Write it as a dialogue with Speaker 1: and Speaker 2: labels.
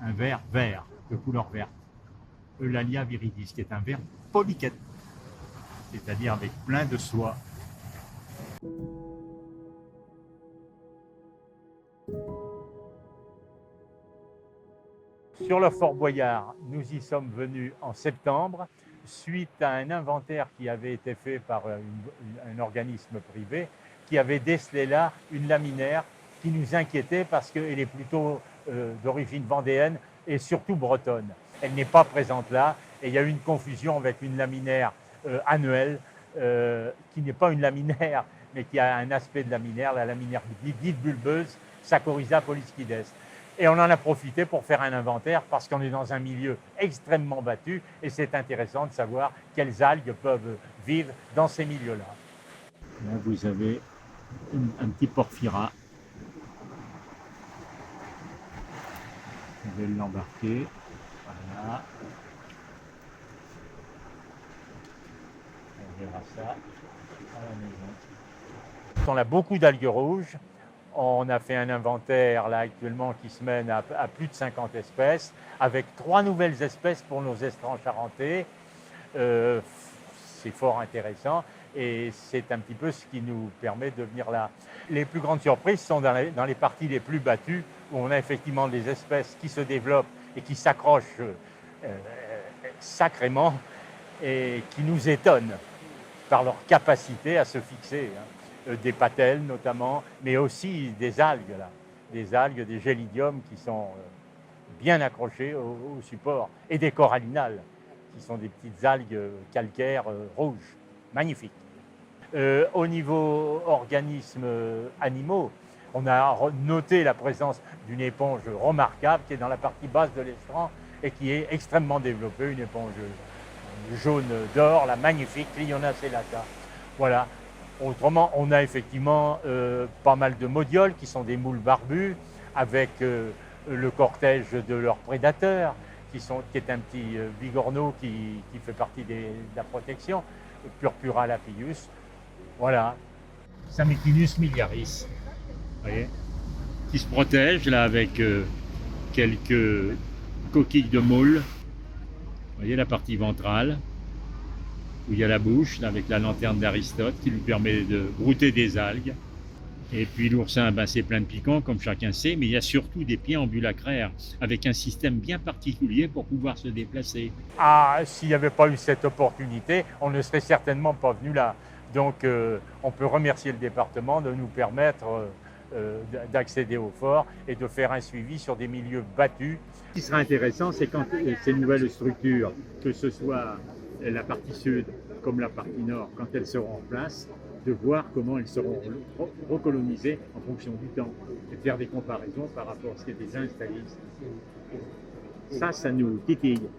Speaker 1: un ver vert, de couleur verte. Eulalia viridis, qui est un ver polychète, c'est-à-dire avec plein de soie. Sur le Fort Boyard, nous y sommes venus en septembre, suite à un inventaire qui avait été fait par un organisme privé, qui avait décelé là une laminaire qui nous inquiétait parce qu'elle est plutôt d'origine vendéenne et surtout bretonne. Elle n'est pas présente là et il y a eu une confusion avec une laminaire annuelle qui n'est pas une laminaire mais qui a un aspect de laminaire, la laminaire dite bulbeuse, Sacchorhiza polyschides. Et on en a profité pour faire un inventaire parce qu'on est dans un milieu extrêmement battu et c'est intéressant de savoir quelles algues peuvent vivre dans ces milieux-là. Là, vous avez un petit porphyra. Je vais l'embarquer. Voilà. On verra ça à la maison. On a beaucoup d'algues rouges. On a fait un inventaire là actuellement qui se mène à plus de 50 espèces, avec 3 nouvelles espèces pour nos estrans charentais. C'est fort intéressant et c'est un petit peu ce qui nous permet de venir là. Les plus grandes surprises sont dans les parties les plus battues, où on a effectivement des espèces qui se développent et qui s'accrochent sacrément et qui nous étonnent par leur capacité à se fixer. Des patelles notamment, mais aussi des algues, là. Des algues, des gélidiums qui sont bien accrochés au support, et des corallinales, qui sont des petites algues calcaires rouges, magnifiques. Au niveau organismes animaux, on a noté la présence d'une éponge remarquable qui est dans la partie basse de l'estran et qui est extrêmement développée, une éponge jaune d'or, la magnifique Cliona celata. Voilà. Autrement, on a effectivement pas mal de modioles qui sont des moules barbus avec le cortège de leurs prédateurs qui est un petit bigorneau qui fait partie de la protection, Purpura lapius. Voilà, Samichinus miliaris, voyez, qui se protège là avec quelques coquilles de moules. Vous voyez la partie ventrale, où il y a la bouche, là, avec la lanterne d'Aristote, qui lui permet de brouter des algues. Et puis l'oursin, ben, c'est plein de piquants, comme chacun sait, mais il y a surtout des pieds ambulacraires, avec un système bien particulier pour pouvoir se déplacer. Ah, s'il n'y avait pas eu cette opportunité, on ne serait certainement pas venu là. Donc on peut remercier le département de nous permettre d'accéder au fort et de faire un suivi sur des milieux battus. Ce qui sera intéressant, c'est quand ces nouvelles structures, que ce soit la partie sud comme la partie nord, quand elles seront en place, de voir comment elles seront recolonisées en fonction du temps, et de faire des comparaisons par rapport à ce qui était installé ici. Ça nous titille.